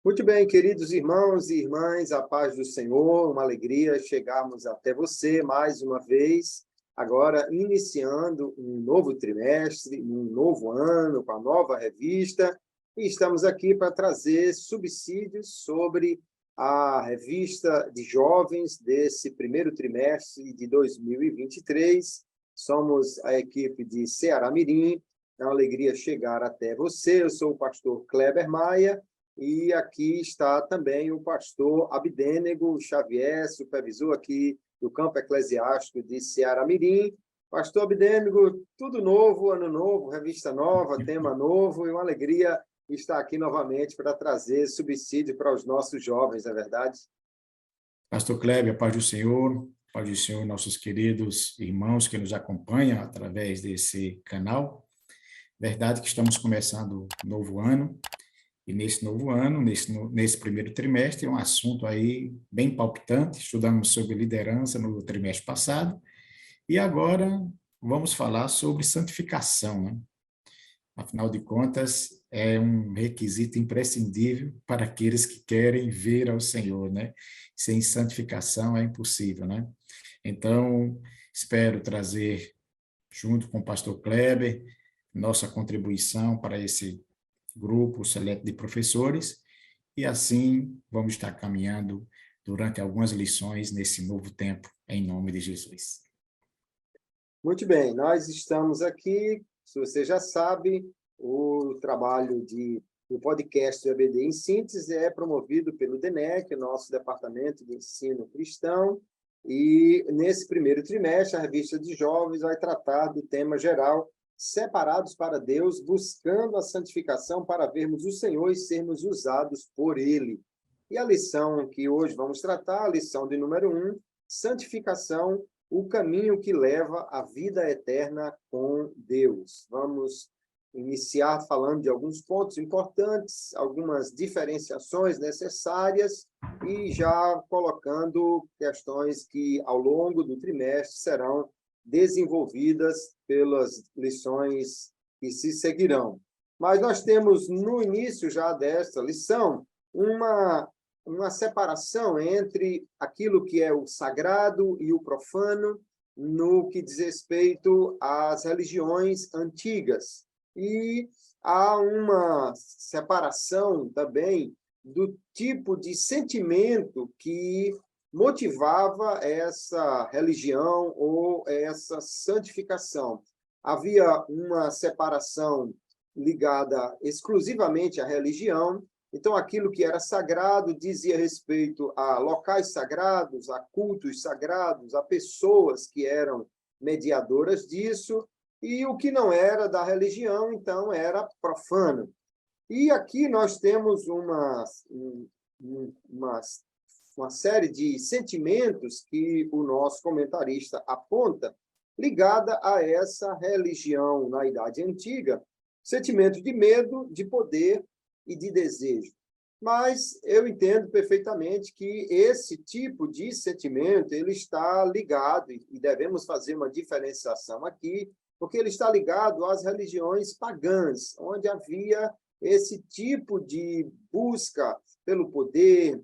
Muito bem, queridos irmãos e irmãs, a paz do Senhor, uma alegria chegarmos até você mais uma vez, agora iniciando um novo trimestre, um novo ano, com a nova revista, e estamos aqui para trazer subsídios sobre a revista de jovens desse primeiro trimestre de 2023. Somos a equipe de Ceará Mirim, é uma alegria chegar até você. Eu sou o pastor Kleber Maia, e aqui está também o pastor Abdênego Xavier, supervisor aqui do campo eclesiástico de Ceará Mirim. Pastor Abdênego, tudo novo, ano novo, revista nova, tema novo, e uma alegria estar aqui novamente para trazer subsídio para os nossos jovens, não é verdade? Pastor Kleber, paz do Senhor, nossos queridos irmãos que nos acompanham através desse canal. Verdade que estamos começando um novo ano, e nesse novo ano, nesse primeiro trimestre, é um assunto aí bem palpitante. Estudamos sobre liderança no trimestre passado, e agora vamos falar sobre santificação, né? Afinal de contas, é um requisito imprescindível para aqueles que querem ver ao Senhor, né? Sem santificação é impossível, né? Então, espero trazer, junto com o pastor Kleber, nossa contribuição para esse grupo seleto de professores, e assim vamos estar caminhando durante algumas lições nesse novo tempo, em nome de Jesus. Muito bem, nós estamos aqui, se você já sabe, o trabalho do podcast EBD em Síntese é promovido pelo DENEC, nosso Departamento de Ensino Cristão, e nesse primeiro trimestre a revista de jovens vai tratar do tema geral Separados para Deus, buscando a santificação para vermos o Senhor e sermos usados por Ele. E a lição que hoje vamos tratar, a lição de número 1, santificação, o caminho que leva à vida eterna com Deus. Vamos iniciar falando de alguns pontos importantes, algumas diferenciações necessárias e já colocando questões que, ao longo do trimestre, serão desenvolvidas pelas lições que se seguirão. Mas nós temos, no início já desta lição, uma separação entre aquilo que é o sagrado e o profano no que diz respeito às religiões antigas. E há uma separação também do tipo de sentimento que motivava essa religião ou essa santificação. Havia uma separação ligada exclusivamente à religião. Então, aquilo que era sagrado dizia respeito a locais sagrados, a cultos sagrados, a pessoas que eram mediadoras disso, e o que não era da religião, então, era profano. E aqui nós temos uma série de sentimentos que o nosso comentarista aponta ligada a essa religião na Idade Antiga, sentimento de medo, de poder e de desejo. Mas eu entendo perfeitamente que esse tipo de sentimento ele está ligado, e devemos fazer uma diferenciação aqui, porque ele está ligado às religiões pagãs, onde havia esse tipo de busca pelo poder,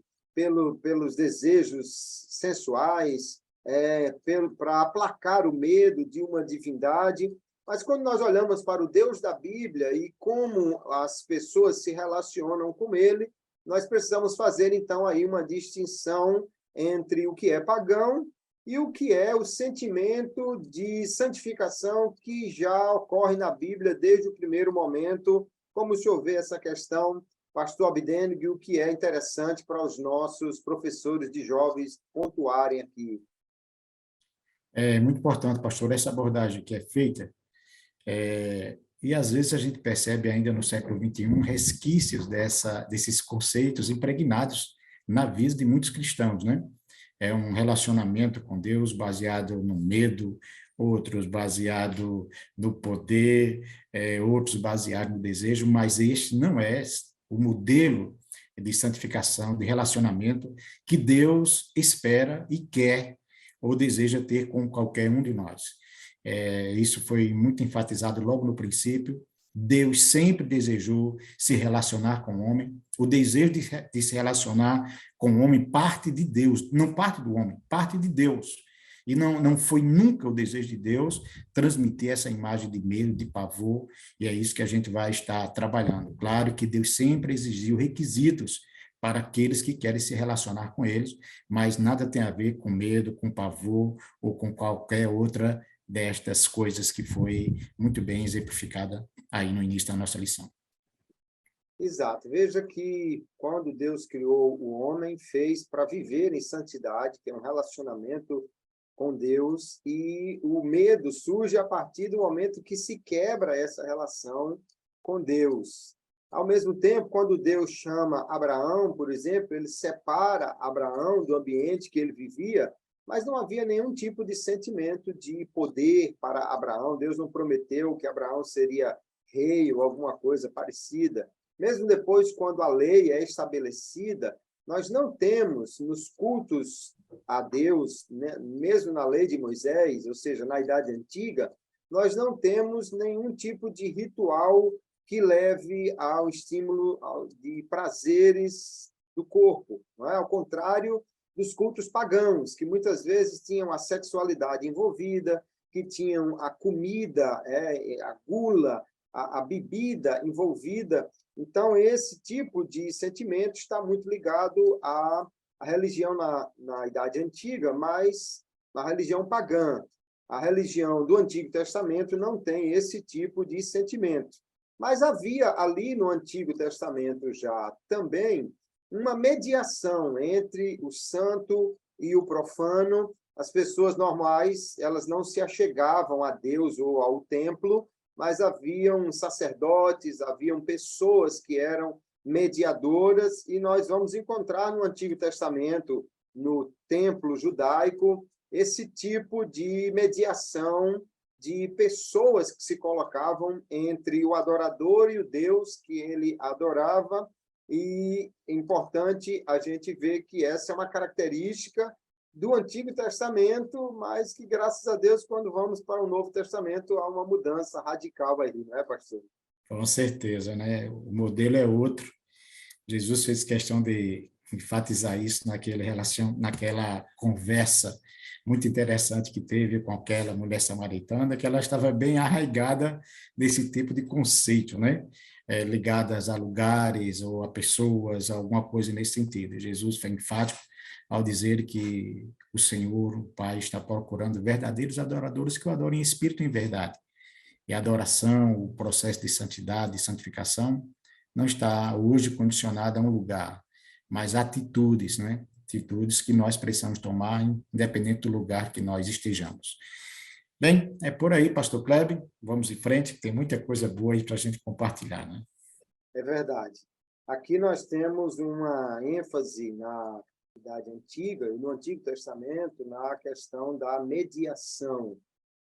pelos desejos sensuais, para aplacar o medo de uma divindade. Mas quando nós olhamos para o Deus da Bíblia e como as pessoas se relacionam com ele, nós precisamos fazer, então, aí uma distinção entre o que é pagão e o que é o sentimento de santificação que já ocorre na Bíblia desde o primeiro momento. Como o senhor vê essa questão, pastor Abdênego, e o que é interessante para os nossos professores de jovens pontuarem aqui? É muito importante, pastor, essa abordagem que é feita, e às vezes a gente percebe ainda no século XXI resquícios desses conceitos impregnados na vida de muitos cristãos, né? É um relacionamento com Deus baseado no medo, outros baseado no poder, outros baseado no desejo, mas este não é o modelo de santificação, de relacionamento que Deus espera e quer ou deseja ter com qualquer um de nós. Isso foi muito enfatizado logo no princípio, Deus sempre desejou se relacionar com o homem. O desejo de se relacionar com o homem parte de Deus, não parte do homem, parte de Deus. E não foi nunca o desejo de Deus transmitir essa imagem de medo, de pavor, e é isso que a gente vai estar trabalhando. Claro que Deus sempre exigiu requisitos para aqueles que querem se relacionar com eles, mas nada tem a ver com medo, com pavor ou com qualquer outra destas coisas que foi muito bem exemplificada aí no início da nossa lição. Exato. Veja que quando Deus criou o homem, fez para viver em santidade, que é um relacionamento com Deus, e o medo surge a partir do momento que se quebra essa relação com Deus. Ao mesmo tempo, quando Deus chama Abraão, por exemplo, ele separa Abraão do ambiente que ele vivia, mas não havia nenhum tipo de sentimento de poder para Abraão. Deus não prometeu que Abraão seria rei ou alguma coisa parecida. Mesmo depois, quando a lei é estabelecida, nós não temos nos cultos a Deus, né, mesmo na lei de Moisés, ou seja, na Idade Antiga, nós não temos nenhum tipo de ritual que leve ao estímulo de prazeres do corpo. Não é? Ao contrário dos cultos pagãos, que muitas vezes tinham a sexualidade envolvida, que tinham a comida, a gula, a bebida envolvida. Então, esse tipo de sentimento está muito ligado à religião na Idade Antiga, mas na religião pagã. A religião do Antigo Testamento não tem esse tipo de sentimento. Mas havia ali no Antigo Testamento já também uma mediação entre o santo e o profano. As pessoas normais, elas não se achegavam a Deus ou ao templo, mas haviam sacerdotes, haviam pessoas que eram mediadoras, e nós vamos encontrar no Antigo Testamento, no templo judaico, esse tipo de mediação de pessoas que se colocavam entre o adorador e o Deus que ele adorava. E é importante a gente ver que essa é uma característica do Antigo Testamento, mas que, graças a Deus, quando vamos para o Novo Testamento, há uma mudança radical aí, não é, pastor? Com certeza, né? O modelo é outro. Jesus fez questão de enfatizar isso naquela conversa muito interessante que teve com aquela mulher samaritana, que ela estava bem arraigada nesse tipo de conceito, né? Ligadas a lugares ou a pessoas, alguma coisa nesse sentido. Jesus foi enfático ao dizer que o Senhor, o Pai, está procurando verdadeiros adoradores que o adorem em espírito e em verdade. E a adoração, o processo de santidade, de santificação, não está hoje condicionado a um lugar, mas atitudes, né? Atitudes que nós precisamos tomar, independente do lugar que nós estejamos. Bem, é por aí, pastor Kleber, vamos em frente, tem muita coisa boa aí para a gente compartilhar, né? É verdade. Aqui nós temos uma ênfase na Idade Antiga e no Antigo Testamento na questão da mediação.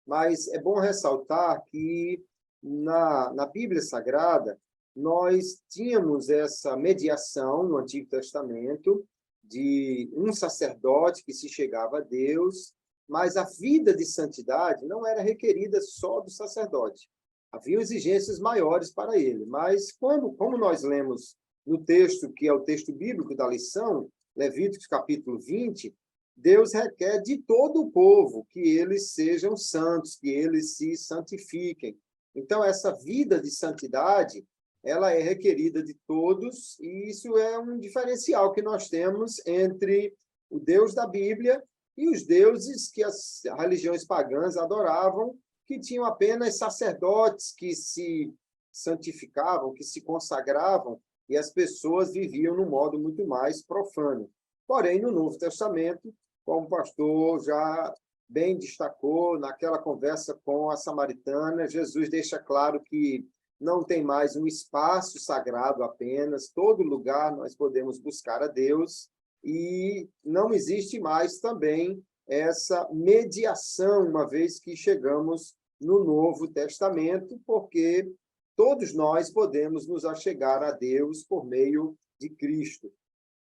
Mas é bom ressaltar que na Bíblia Sagrada nós tínhamos essa mediação no Antigo Testamento de um sacerdote que se chegava a Deus, mas a vida de santidade não era requerida só do sacerdote. Havia exigências maiores para ele, mas como nós lemos no texto, que é o texto bíblico da lição, Levíticos capítulo 20, Deus requer de todo o povo que eles sejam santos, que eles se santifiquem. Então, essa vida de santidade, ela é requerida de todos, e isso é um diferencial que nós temos entre o Deus da Bíblia e os deuses que as religiões pagãs adoravam, que tinham apenas sacerdotes que se santificavam, que se consagravam, e as pessoas viviam num modo muito mais profano. Porém, no Novo Testamento, como o pastor já bem destacou, naquela conversa com a samaritana, Jesus deixa claro que não tem mais um espaço sagrado apenas, todo lugar nós podemos buscar a Deus, e não existe mais também essa mediação, uma vez que chegamos no Novo Testamento, porque todos nós podemos nos achegar a Deus por meio de Cristo.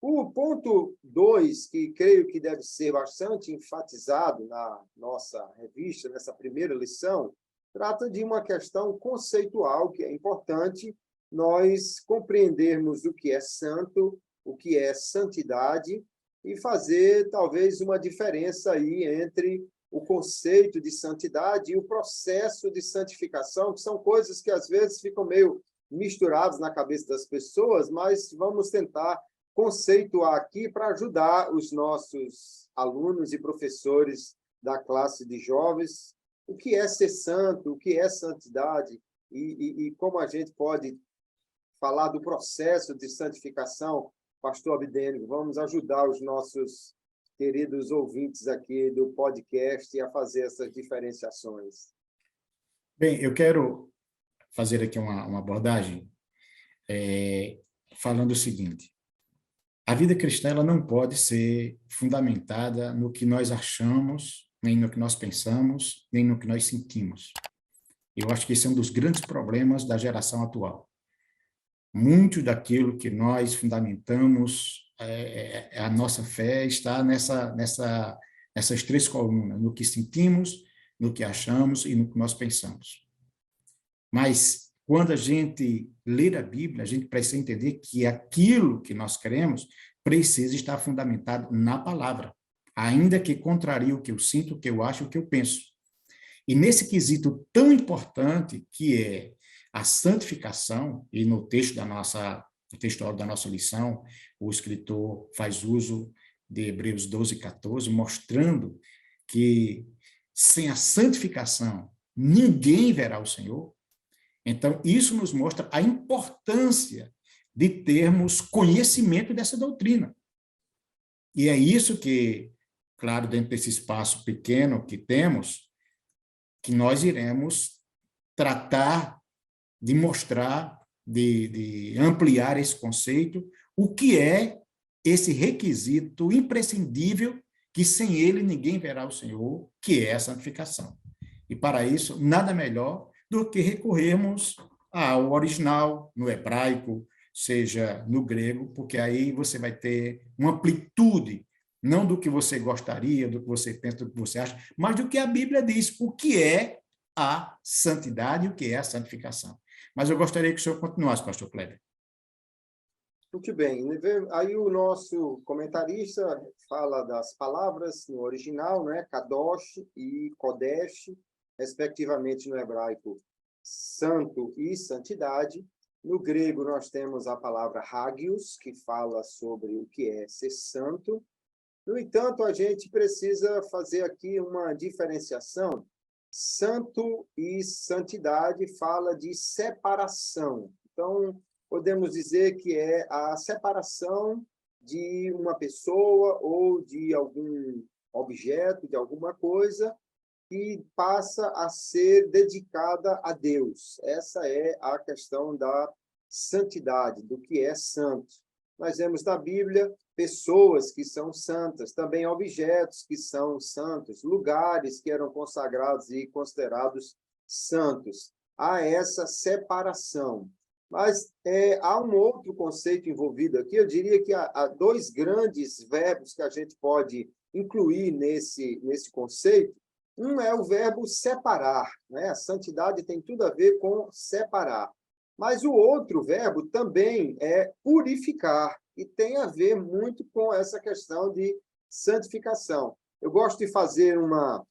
O ponto 2, que creio que deve ser bastante enfatizado na nossa revista, nessa primeira lição, trata de uma questão conceitual que é importante nós compreendermos o que é santo, o que é santidade, e fazer, talvez, uma diferença aí entre o conceito de santidade e o processo de santificação, que são coisas que, às vezes, ficam meio misturadas na cabeça das pessoas, mas vamos tentar conceituar aqui para ajudar os nossos alunos e professores da classe de jovens, o que é ser santo, o que é santidade, e como a gente pode falar do processo de santificação. Pastor Abdênico, vamos ajudar os nossos queridos ouvintes aqui do podcast a fazer essas diferenciações. Bem, eu quero fazer aqui uma abordagem falando o seguinte: a vida cristã ela não pode ser fundamentada no que nós achamos, nem no que nós pensamos, nem no que nós sentimos. Eu acho que esse é um dos grandes problemas da geração atual. Muito daquilo que nós fundamentamos, a nossa fé está nessas três colunas, no que sentimos, no que achamos e no que nós pensamos. Mas, quando a gente lê a Bíblia, a gente precisa entender que aquilo que nós queremos precisa estar fundamentado na palavra, ainda que contrarie o que eu sinto, o que eu acho, o que eu penso. E nesse quesito tão importante que é a santificação, e no texto no textual da nossa lição, o escritor faz uso de Hebreus 12, 14, mostrando que sem a santificação ninguém verá o Senhor. Então, isso nos mostra a importância de termos conhecimento dessa doutrina. E é isso que, claro, dentro desse espaço pequeno que temos, que nós iremos tratar de mostrar, de ampliar esse conceito, o que é esse requisito imprescindível que sem ele ninguém verá o Senhor, que é a santificação. E para isso, nada melhor do que recorrermos ao original, no hebraico, seja no grego, porque aí você vai ter uma amplitude, não do que você gostaria, do que você pensa, do que você acha, mas do que a Bíblia diz, o que é a santidade e o que é a santificação. Mas eu gostaria que o senhor continuasse, pastor Kleber. Muito bem. Aí o nosso comentarista fala das palavras no original, né? Kadosh e Kodesh, respectivamente no hebraico, santo e santidade. No grego, nós temos a palavra hagios, que fala sobre o que é ser santo. No entanto, a gente precisa fazer aqui uma diferenciação. Santo e santidade fala de separação. Então, podemos dizer que é a separação de uma pessoa ou de algum objeto, de alguma coisa, que passa a ser dedicada a Deus. Essa é a questão da santidade, do que é santo. Nós vemos na Bíblia pessoas que são santas, também objetos que são santos, lugares que eram consagrados e considerados santos. Há essa separação. Mas há um outro conceito envolvido aqui. Eu diria que há dois grandes verbos que a gente pode incluir nesse conceito. Um é o verbo separar, né? A santidade tem tudo a ver com separar. Mas o outro verbo também é purificar, e tem a ver muito com essa questão de santificação. Eu gosto de fazer uma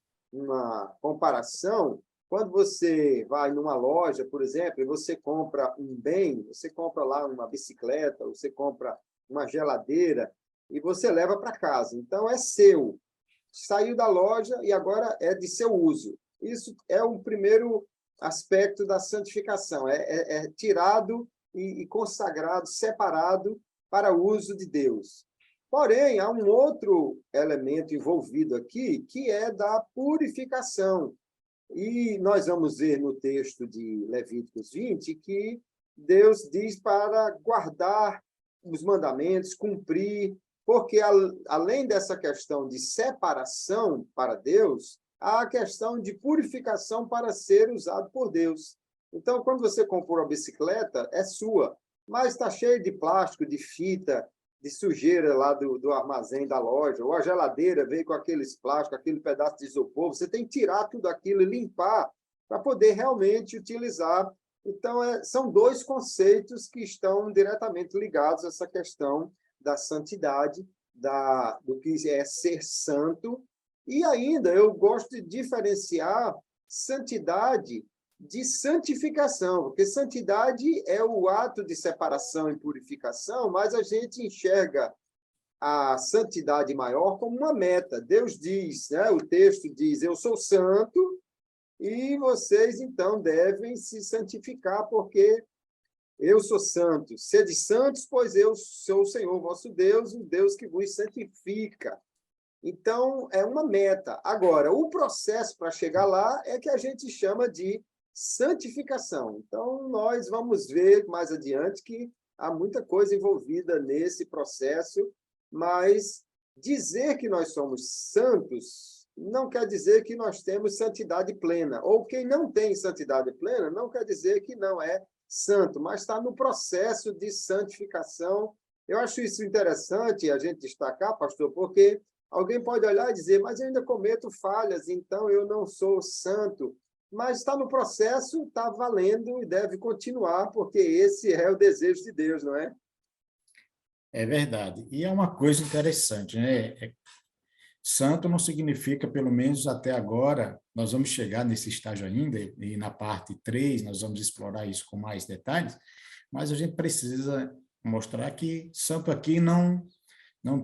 comparação. Quando você vai numa loja, por exemplo, e você compra um bem, você compra lá uma bicicleta, você compra uma geladeira, e você leva para casa. Então, é seu. Saiu da loja e agora é de seu uso. Isso é o primeiro aspecto da santificação. É tirado e consagrado, separado para o uso de Deus. Porém, há um outro elemento envolvido aqui, que é da purificação. E nós vamos ver no texto de Levíticos 20 que Deus diz para guardar os mandamentos, cumprir, porque além dessa questão de separação para Deus, há a questão de purificação para ser usado por Deus. Então, quando você comprou a bicicleta, é sua, mas está cheio de plástico, de fita, de sujeira lá do armazém da loja, ou a geladeira veio com aqueles plásticos, aquele pedaço de isopor, você tem que tirar tudo aquilo e limpar para poder realmente utilizar. Então, são dois conceitos que estão diretamente ligados a essa questão da santidade, do que é ser santo. E ainda eu gosto de diferenciar santidade de santificação, porque santidade é o ato de separação e purificação, mas a gente enxerga a santidade maior como uma meta. Deus diz, né? O texto diz, eu sou santo e vocês, então, devem se santificar, porque eu sou santo. Sede santos, pois eu sou o Senhor, vosso Deus, o Deus que vos santifica. Então, é uma meta. Agora, o processo para chegar lá é que a gente chama de santificação. Então, nós vamos ver mais adiante que há muita coisa envolvida nesse processo, mas dizer que nós somos santos não quer dizer que nós temos santidade plena. Ou quem não tem santidade plena não quer dizer que não é santo, mas está no processo de santificação. Eu acho isso interessante a gente destacar, pastor, porque alguém pode olhar e dizer, mas eu ainda cometo falhas, então eu não sou santo. Mas está no processo, está valendo e deve continuar, porque esse é o desejo de Deus, não é? É verdade. E é uma coisa interessante, né? Santo não significa, pelo menos até agora, nós vamos chegar nesse estágio ainda, e na parte 3 nós vamos explorar isso com mais detalhes, mas a gente precisa mostrar que santo aqui não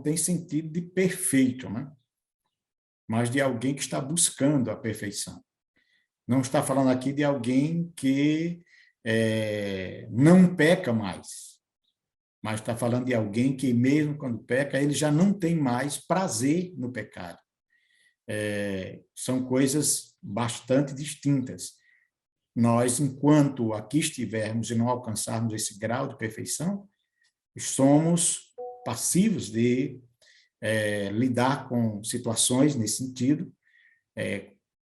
tem sentido de perfeito, né? Mas de alguém que está buscando a perfeição. Não está falando aqui de alguém que não peca mais, mas está falando de alguém que, mesmo quando peca, ele já não tem mais prazer no pecado. São coisas bastante distintas. Nós, enquanto aqui estivermos e não alcançarmos esse grau de perfeição, somos passivos de lidar com situações nesse sentido,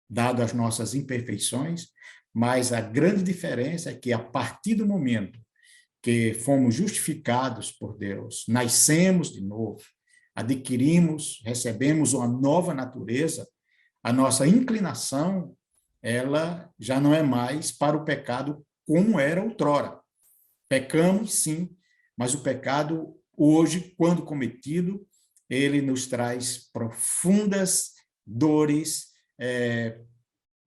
dado as nossas imperfeições, mas a grande diferença é que, a partir do momento que fomos justificados por Deus, nascemos de novo, adquirimos, recebemos uma nova natureza, a nossa inclinação, ela já não é mais para o pecado como era outrora. Pecamos, sim, mas o pecado, hoje, quando cometido, ele nos traz profundas dores,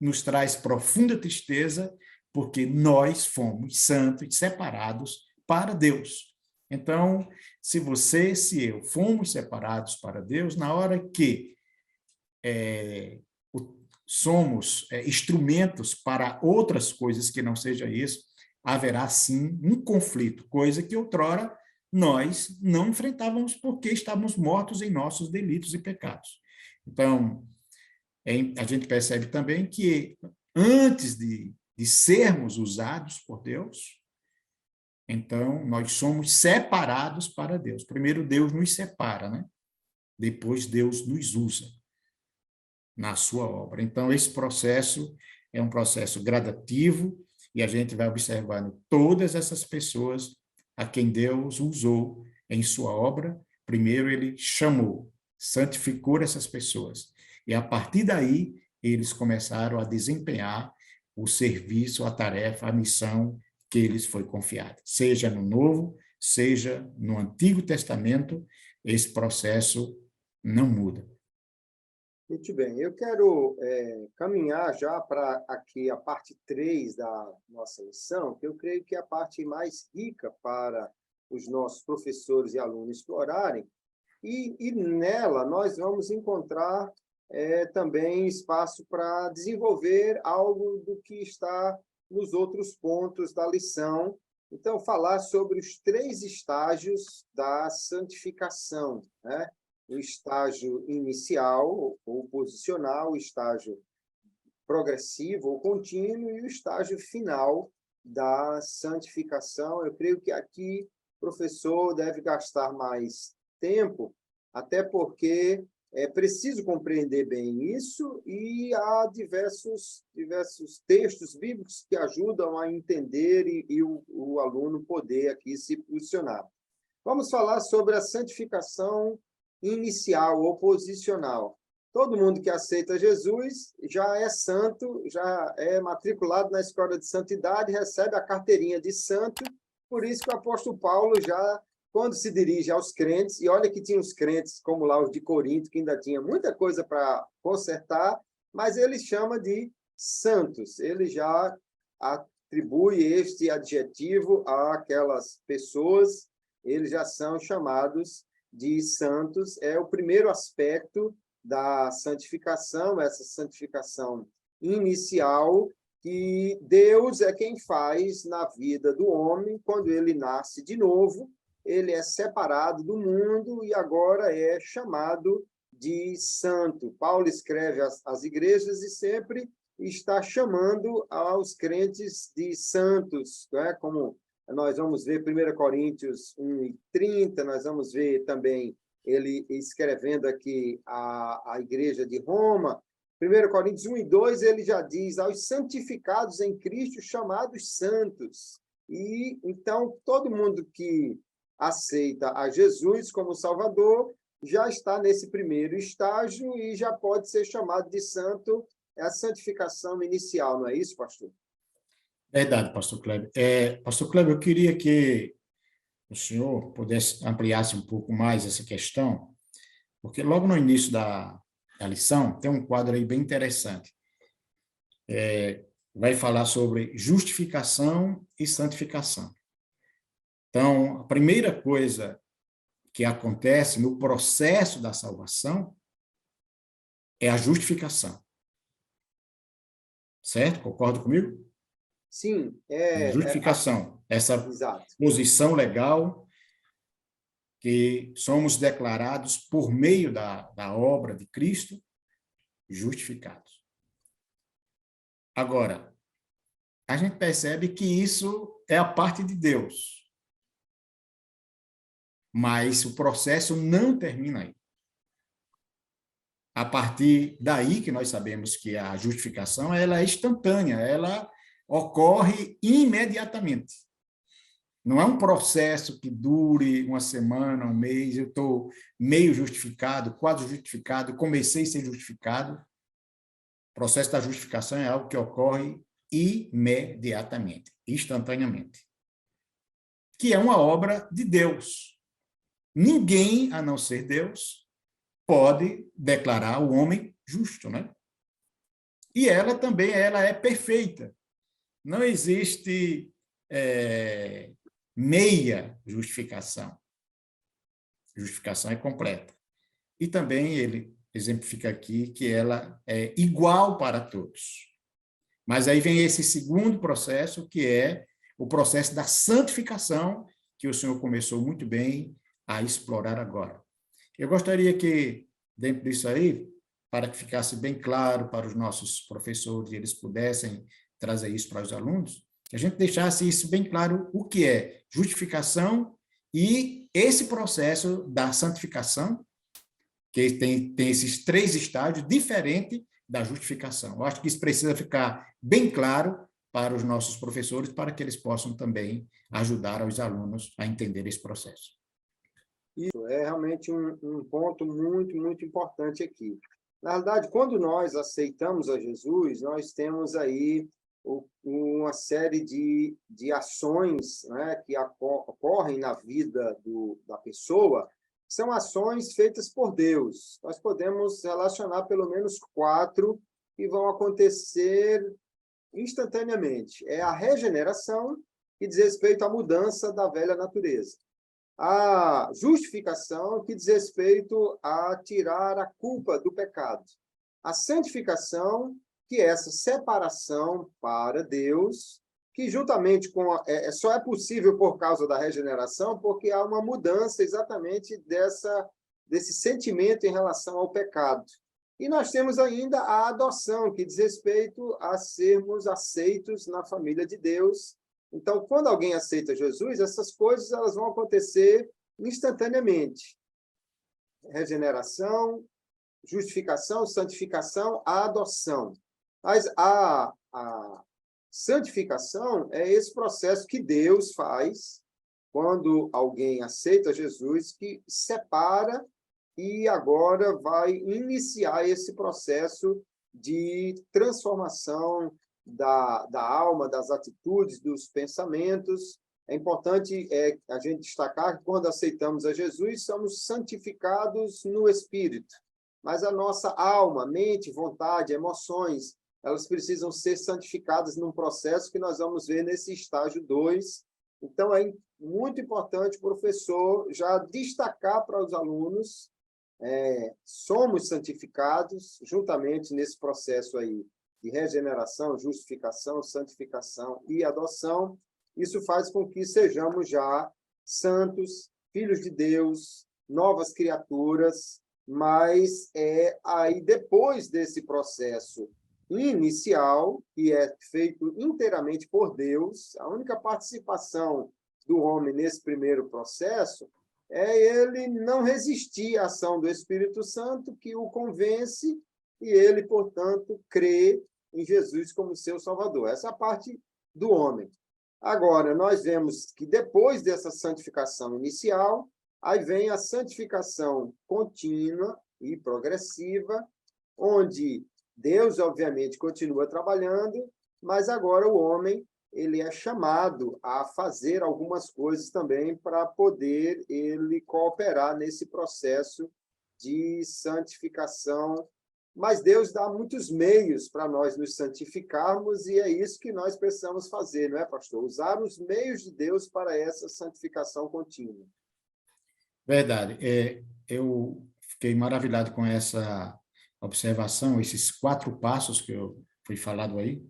nos traz profunda tristeza, porque nós fomos santos e separados para Deus. Então, se você, se eu, fomos separados para Deus, na hora que somos instrumentos para outras coisas que não seja isso, haverá sim um conflito, coisa que outrora nós não enfrentávamos porque estávamos mortos em nossos delitos e pecados. Então, a gente percebe também que antes de sermos usados por Deus, então nós somos separados para Deus. Primeiro Deus nos separa, né? Depois Deus nos usa na sua obra. Então esse processo é um processo gradativo e a gente vai observando todas essas pessoas a quem Deus usou em sua obra. Primeiro ele chamou, santificou essas pessoas. E, a partir daí, eles começaram a desempenhar o serviço, a tarefa, a missão que lhes foi confiada. Seja no Novo, seja no Antigo Testamento, esse processo não muda. Muito bem. Eu quero caminhar já para aqui a parte 3 da nossa lição, que eu creio que é a parte mais rica para os nossos professores e alunos explorarem. E nela nós vamos encontrar também espaço para desenvolver algo do que está nos outros pontos da lição. Então, falar sobre os 3 estágios da santificação, né? O estágio inicial, ou posicional, o estágio progressivo ou contínuo e o estágio final da santificação. Eu creio que aqui o professor deve gastar mais tempo, até porque é preciso compreender bem isso e há diversos textos bíblicos que ajudam a entender e o aluno poder aqui se posicionar. Vamos falar sobre a santificação inicial ou posicional. todo mundo que aceita Jesus já é santo, já é matriculado na escola de santidade, recebe a carteirinha de santo. Por isso que o apóstolo Paulo já, quando se dirige aos crentes, e olha que tinha os crentes, como lá os de Corinto, que ainda tinha muita coisa para consertar, mas ele chama de santos. Ele já atribui este adjetivo àquelas pessoas, eles já são chamados de santos. É o primeiro aspecto da santificação, essa santificação inicial, que Deus é quem faz na vida do homem. Quando ele nasce de novo, ele é separado do mundo e agora é chamado de santo. Paulo escreve às igrejas e sempre está chamando aos crentes de santos, né? Como nós vamos ver 1 Coríntios 1:30, nós vamos ver também ele escrevendo aqui a igreja de Roma. 1 Coríntios 1:2, ele já diz, aos santificados em Cristo, chamados santos. E, então, todo mundo que aceita a Jesus como Salvador já está nesse primeiro estágio e já pode ser chamado de santo. É a santificação inicial, não é isso, pastor? Verdade, pastor Kleber. Pastor Kleber, eu queria que o senhor pudesse ampliasse um pouco mais essa questão, porque logo no início da lição tem um quadro aí bem interessante. Vai falar sobre justificação e santificação. Então, a primeira coisa que acontece no processo da salvação é a justificação. Certo? Concorda comigo? Sim. Justificação. Essa Exato. posição legal que somos declarados por meio da obra de Cristo, justificados. Agora, a gente percebe que isso é a parte de Deus. Mas o processo não termina aí. A partir daí que nós sabemos que a justificação ela é instantânea, ela ocorre imediatamente. Não é um processo que dure uma semana, um mês, eu estou meio justificado, quase justificado, comecei a ser justificado. O processo da justificação é algo que ocorre imediatamente, instantaneamente. Que é uma obra de Deus. Ninguém, a não ser Deus, pode declarar o homem justo, né? E ela também, ela é perfeita. Não existe meia justificação. Justificação é completa. E também ele exemplifica aqui que ela é igual para todos. Mas aí vem esse segundo processo, que é o processo da santificação, que o senhor começou muito bem a explorar agora. Eu gostaria que, dentro disso aí, para que ficasse bem claro para os nossos professores e eles pudessem trazer isso para os alunos, que a gente deixasse isso bem claro, o que é justificação e esse processo da santificação, que tem esses três estágios diferentes da justificação. Eu acho que isso precisa ficar bem claro para os nossos professores, para que eles possam também ajudar os alunos a entender esse processo. Isso é realmente um ponto muito, muito importante aqui. Na verdade, quando nós aceitamos a Jesus, nós temos aí uma série de ações, né, que ocorrem na vida da pessoa, são ações feitas por Deus. Nós podemos relacionar pelo menos 4 que vão acontecer instantaneamente. É a regeneração, que diz respeito à mudança da velha natureza. A justificação, que diz respeito a tirar a culpa do pecado. A santificação, que é essa separação para Deus, que juntamente com só é possível por causa da regeneração, porque há uma mudança exatamente desse sentimento em relação ao pecado. E nós temos ainda a adoção, que diz respeito a sermos aceitos na família de Deus. Então, quando alguém aceita Jesus, essas coisas elas vão acontecer instantaneamente. Regeneração, justificação, santificação, a adoção. Mas a santificação é esse processo que Deus faz quando alguém aceita Jesus, que separa e agora vai iniciar esse processo de transformação da alma, das atitudes, dos pensamentos. É importante a gente destacar que quando aceitamos a Jesus, somos santificados no Espírito, mas a nossa alma, mente, vontade, emoções, elas precisam ser santificadas num processo que nós vamos ver nesse estágio 2. Então, é muito importante o professor já destacar para os alunos, somos santificados juntamente nesse processo aí de regeneração, justificação, santificação e adoção. Isso faz com que sejamos já santos, filhos de Deus, novas criaturas, mas aí depois desse processo inicial, que é feito inteiramente por Deus, a única participação do homem nesse primeiro processo é ele não resistir à ação do Espírito Santo, que o convence, e ele, portanto, crê em Jesus como seu Salvador. Essa é a parte do homem. Agora, nós vemos que depois dessa santificação inicial, aí vem a santificação contínua e progressiva, onde Deus, obviamente, continua trabalhando, mas agora o homem ele é chamado a fazer algumas coisas também para poder ele cooperar nesse processo de santificação. Mas Deus dá muitos meios para nós nos santificarmos e é isso que nós precisamos fazer, não é, pastor? Usar os meios de Deus para essa santificação contínua. Verdade. Eu fiquei maravilhado com essa observação, esses 4 passos que foi falado aí,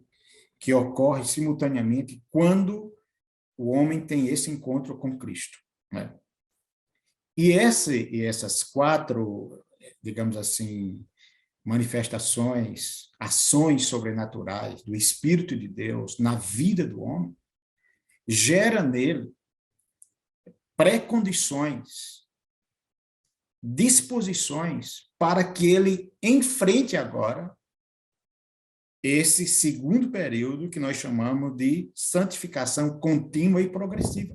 que ocorre simultaneamente quando o homem tem esse encontro com Cristo, né? E essas 4, digamos assim, manifestações, ações sobrenaturais do Espírito de Deus na vida do homem, gera nele pré-condições, disposições para que ele enfrente agora esse segundo período que nós chamamos de santificação contínua e progressiva.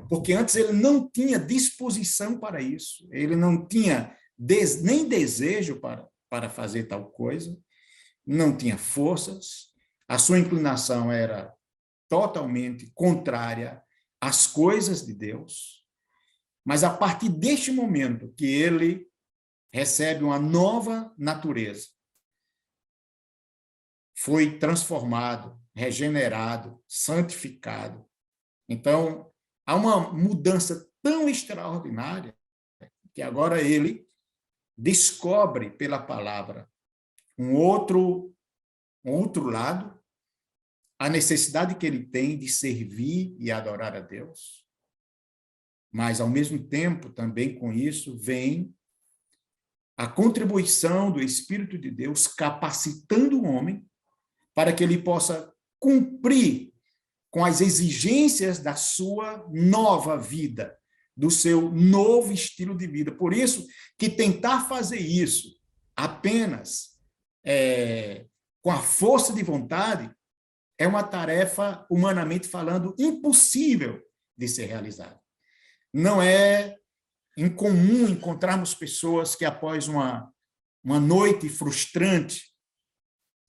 Porque antes ele não tinha disposição para isso, ele não tinha nem desejo para fazer tal coisa, não tinha forças, a sua inclinação era totalmente contrária às coisas de Deus, mas a partir deste momento que ele recebe uma nova natureza, foi transformado, regenerado, santificado. Então, há uma mudança tão extraordinária que agora ele descobre pela palavra um outro lado, a necessidade que ele tem de servir e adorar a Deus. Mas, ao mesmo tempo, também com isso, vem a contribuição do Espírito de Deus capacitando o homem para que ele possa cumprir com as exigências da sua nova vida, do seu novo estilo de vida. Por isso que tentar fazer isso apenas com a força de vontade é uma tarefa, humanamente falando, impossível de ser realizada. Não é incomum encontrarmos pessoas que, após uma noite frustrante,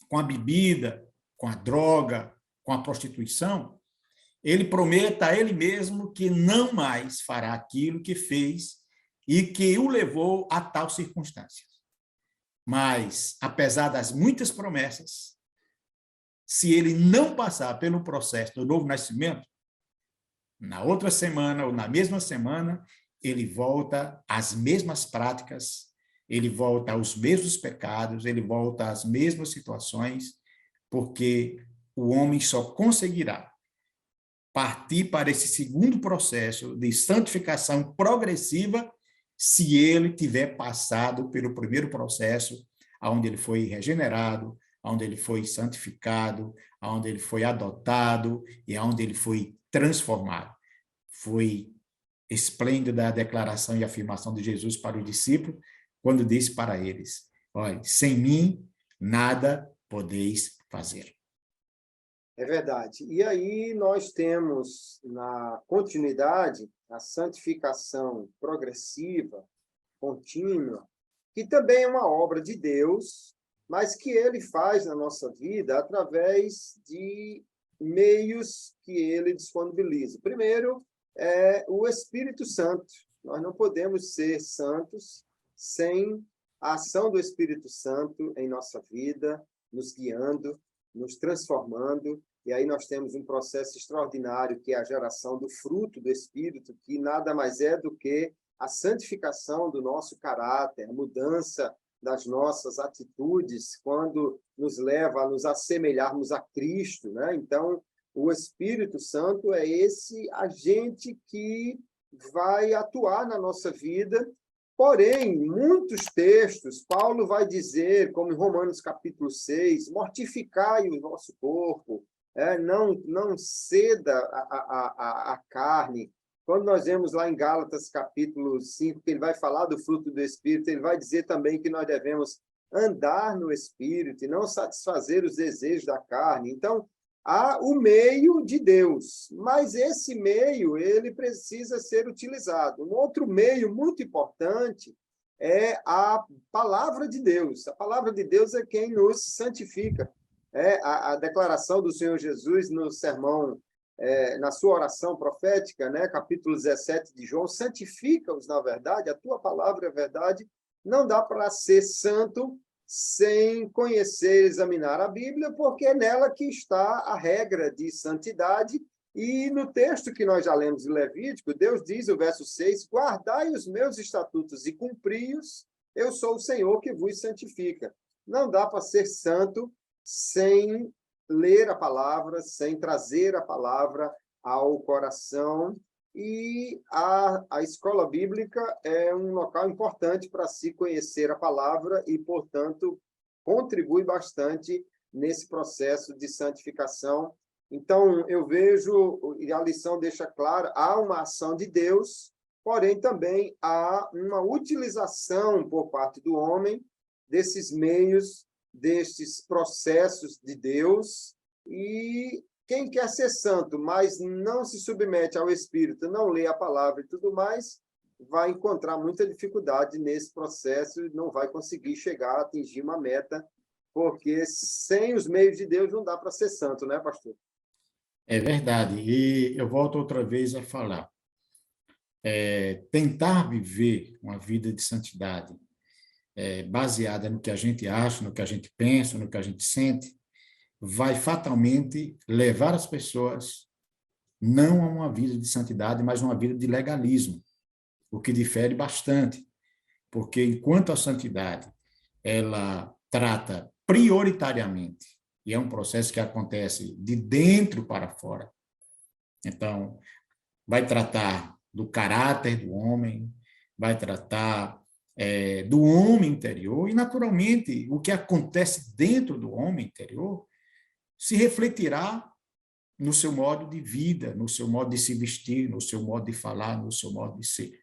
com a bebida, com a droga, com a prostituição, ele prometa a ele mesmo que não mais fará aquilo que fez e que o levou a tal circunstância. Mas, apesar das muitas promessas, se ele não passar pelo processo do novo nascimento, na outra semana ou na mesma semana, ele volta às mesmas práticas, ele volta aos mesmos pecados, ele volta às mesmas situações, porque o homem só conseguirá partir para esse segundo processo de santificação progressiva se ele tiver passado pelo primeiro processo, onde ele foi regenerado, onde ele foi santificado, onde ele foi adotado e onde ele foi transformado. Foi esplêndida a declaração e afirmação de Jesus para os discípulos, quando disse para eles: olha, sem mim nada podeis fazer. É verdade. E aí nós temos, na continuidade, a santificação progressiva, contínua, que também é uma obra de Deus, mas que ele faz na nossa vida através de meios que ele disponibiliza. Primeiro, é o Espírito Santo. Nós não podemos ser santos sem a ação do Espírito Santo em nossa vida, nos guiando, nos transformando. E aí nós temos um processo extraordinário, que é a geração do fruto do Espírito, que nada mais é do que a santificação do nosso caráter, a mudança das nossas atitudes, quando nos leva a nos assemelharmos a Cristo, né? Então, o Espírito Santo é esse agente que vai atuar na nossa vida. Porém, em muitos textos, Paulo vai dizer, como em Romanos capítulo 6, mortificai o vosso corpo, não ceda a carne. Quando nós vemos lá em Gálatas capítulo 5, que ele vai falar do fruto do Espírito, ele vai dizer também que nós devemos andar no Espírito e não satisfazer os desejos da carne. Então, há o meio de Deus, mas esse meio ele precisa ser utilizado. Um outro meio muito importante é a palavra de Deus. A palavra de Deus é quem nos santifica. A declaração do Senhor Jesus no sermão, na sua oração profética, né, capítulo 17 de João, santifica-os na verdade, a tua palavra é verdade. Não dá para ser santo sem conhecer e examinar a Bíblia, porque é nela que está a regra de santidade. E no texto que nós já lemos em Levítico, Deus diz, o verso 6, guardai os meus estatutos e cumpri-os, eu sou o Senhor que vos santifica. Não dá para ser santo sem ler a palavra, sem trazer a palavra ao coração. E a escola bíblica é um local importante para se conhecer a palavra e, portanto, contribui bastante nesse processo de santificação. Então, eu vejo, e a lição deixa clara, há uma ação de Deus, porém também há uma utilização por parte do homem desses meios, destes processos de Deus. E quem quer ser santo, mas não se submete ao Espírito, não lê a palavra e tudo mais, vai encontrar muita dificuldade nesse processo e não vai conseguir chegar a atingir uma meta, porque sem os meios de Deus não dá para ser santo, né, pastor? É verdade. E eu volto outra vez a falar. Tentar viver uma vida de santidade baseada no que a gente acha, no que a gente pensa, no que a gente sente, vai fatalmente levar as pessoas não a uma vida de santidade, mas a uma vida de legalismo, o que difere bastante, porque enquanto a santidade ela trata prioritariamente, e é um processo que acontece de dentro para fora, então vai tratar do caráter do homem, vai tratar do homem interior, e naturalmente o que acontece dentro do homem interior se refletirá no seu modo de vida, no seu modo de se vestir, no seu modo de falar, no seu modo de ser.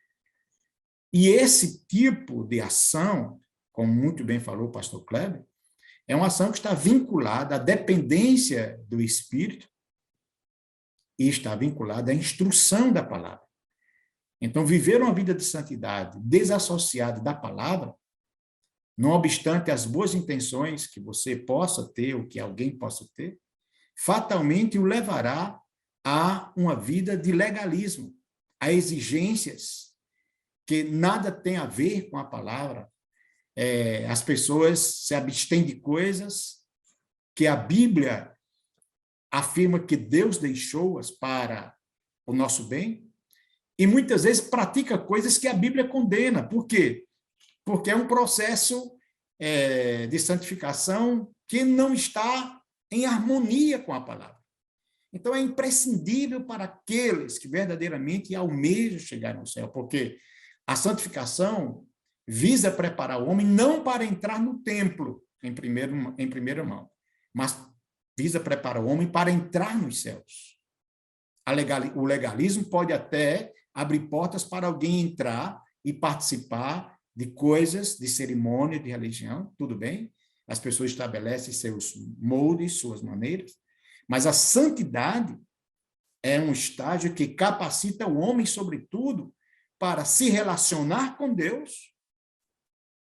E esse tipo de ação, como muito bem falou o pastor Kleber, é uma ação que está vinculada à dependência do Espírito e está vinculada à instrução da palavra. Então, viver uma vida de santidade desassociada da palavra, não obstante as boas intenções que você possa ter, ou que alguém possa ter, fatalmente o levará a uma vida de legalismo, a exigências que nada tem a ver com a palavra. As pessoas se abstêm de coisas que a Bíblia afirma que Deus deixou-as para o nosso bem, e muitas vezes pratica coisas que a Bíblia condena. Por quê? Porque é um processo de santificação que não está em harmonia com a palavra. Então, é imprescindível para aqueles que verdadeiramente almejam chegar no céu, porque a santificação visa preparar o homem não para entrar no templo, em primeira mão, mas visa preparar o homem para entrar nos céus. O legalismo pode até abrir portas para alguém entrar e participar de coisas, de cerimônia, de religião, tudo bem? As pessoas estabelecem seus moldes, suas maneiras, mas a santidade é um estágio que capacita o homem, sobretudo, para se relacionar com Deus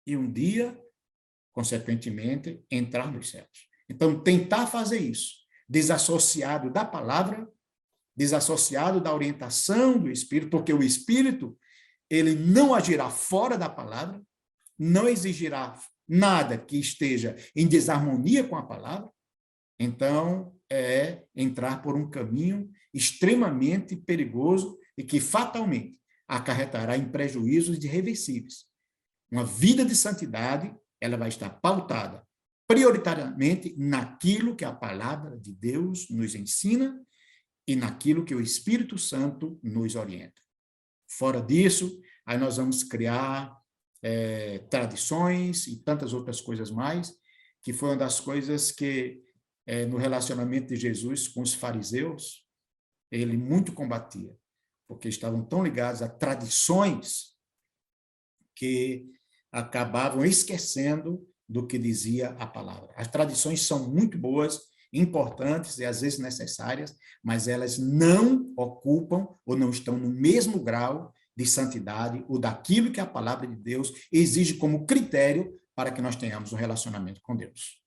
e um dia, consequentemente, entrar nos céus. Então, tentar fazer isso, desassociado da palavra, desassociado da orientação do Espírito, porque o Espírito, ele não agirá fora da palavra, não exigirá nada que esteja em desarmonia com a palavra, então é entrar por um caminho extremamente perigoso e que fatalmente acarretará em prejuízos irreversíveis. Uma vida de santidade, ela vai estar pautada prioritariamente naquilo que a palavra de Deus nos ensina e naquilo que o Espírito Santo nos orienta. Fora disso, aí nós vamos criar tradições e tantas outras coisas mais, que foi uma das coisas que, no relacionamento de Jesus com os fariseus, ele muito combatia, porque estavam tão ligados a tradições que acabavam esquecendo do que dizia a palavra. As tradições são muito boas, importantes e às vezes necessárias, mas elas não ocupam ou não estão no mesmo grau de santidade ou daquilo que a palavra de Deus exige como critério para que nós tenhamos um relacionamento com Deus.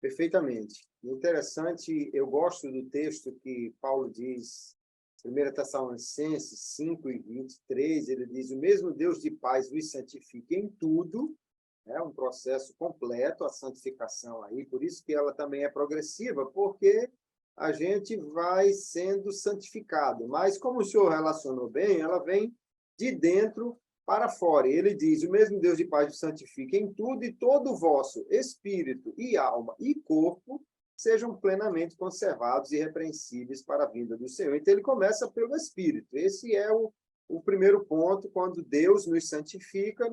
Perfeitamente. Interessante, eu gosto do texto que Paulo diz, 1 Tessalonicenses 5:23, ele diz: o mesmo Deus de paz vos santifique em tudo, é um processo completo, a santificação aí, por isso que ela também é progressiva, porque a gente vai sendo santificado. Mas, como o senhor relacionou bem, ela vem de dentro para fora. E ele diz: o mesmo Deus de paz vos santifique em tudo, e todo o vosso espírito e alma e corpo sejam plenamente conservados e irrepreensíveis para a vinda do Senhor. Então, ele começa pelo Espírito. Esse é o primeiro ponto, quando Deus nos santifica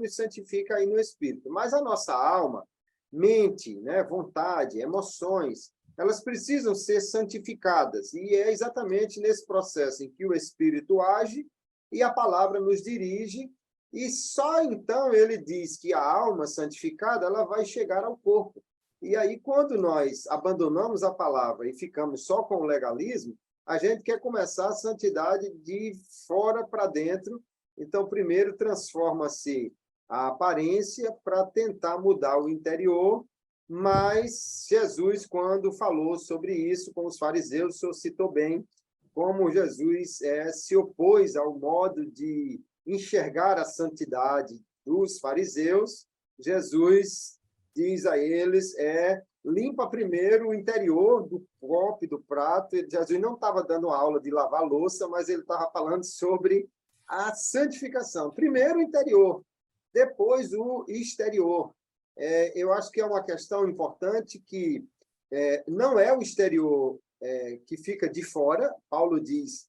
aí no Espírito. Mas a nossa alma, mente, né, vontade, emoções, elas precisam ser santificadas. E é exatamente nesse processo em que o Espírito age e a palavra nos dirige, e só então ele diz que a alma santificada ela vai chegar ao corpo. E aí, quando nós abandonamos a palavra e ficamos só com o legalismo, a gente quer começar a santidade de fora para dentro. Então, primeiro transforma-se a aparência para tentar mudar o interior, mas Jesus, quando falou sobre isso com os fariseus, o senhor citou bem como Jesus se opôs ao modo de enxergar a santidade dos fariseus. Jesus diz a eles, limpa primeiro o interior do copo, do prato. Jesus não estava dando aula de lavar louça, mas ele estava falando sobre a santificação. Primeiro o interior, depois o exterior. Eu acho que é uma questão importante que não é o exterior que fica de fora. Paulo diz,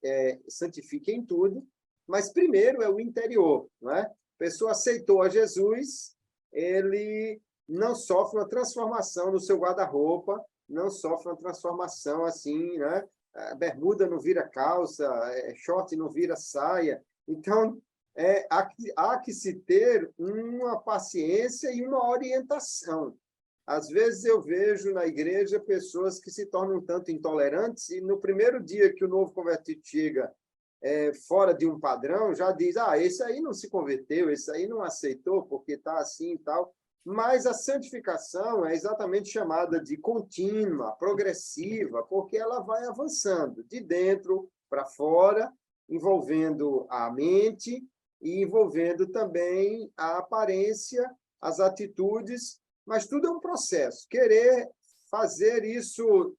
santifique em tudo, mas primeiro é o interior, não é? A pessoa aceitou a Jesus, ele não sofre uma transformação no seu guarda-roupa, não sofre uma transformação assim, né? A bermuda não vira calça, short não vira saia. Então, há que se ter uma paciência e uma orientação. Às vezes eu vejo na igreja pessoas que se tornam um tanto intolerantes e no primeiro dia que o novo convertido chega fora de um padrão, já diz, esse aí não se converteu, esse aí não aceitou porque está assim e tal. Mas a santificação é exatamente chamada de contínua, progressiva, porque ela vai avançando de dentro para fora, envolvendo a mente e envolvendo também a aparência, as atitudes, mas tudo é um processo. Querer fazer isso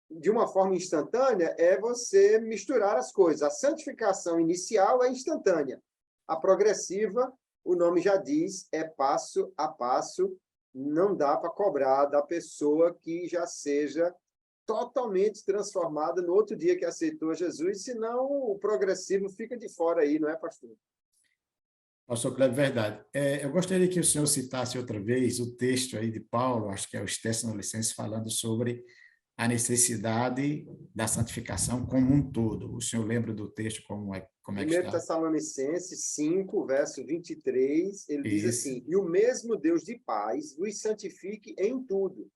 de uma forma instantânea é você misturar as coisas. A santificação inicial é instantânea. A progressiva, o nome já diz, é passo a passo, não dá para cobrar da pessoa que já seja totalmente transformada no outro dia que aceitou Jesus, senão o progressivo fica de fora aí, não é, pastor? Pastor Cleber, verdade. Eu gostaria que o senhor citasse outra vez o texto aí de Paulo, acho que é os Tessalonicenses, falando sobre a necessidade da santificação como um todo. O senhor lembra do texto como é que 1 está? Tessalonicenses 5, verso 23, ele diz assim: e o mesmo Deus de paz vos santifique em tudo,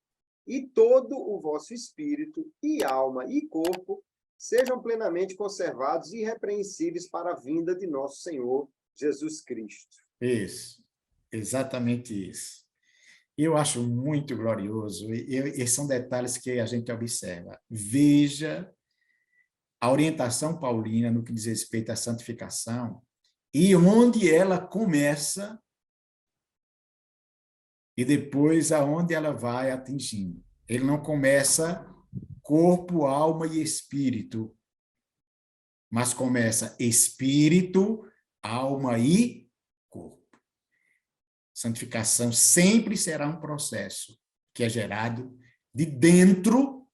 e todo o vosso espírito, e alma, e corpo, sejam plenamente conservados e irrepreensíveis para a vinda de nosso Senhor Jesus Cristo. Isso. Exatamente isso. Eu acho muito glorioso, e são detalhes que a gente observa. Veja a orientação paulina no que diz respeito à santificação e onde ela começa e depois aonde ela vai atingindo. Ele não começa corpo, alma e espírito, mas começa espírito, alma e corpo. Santificação sempre será um processo que é gerado de dentro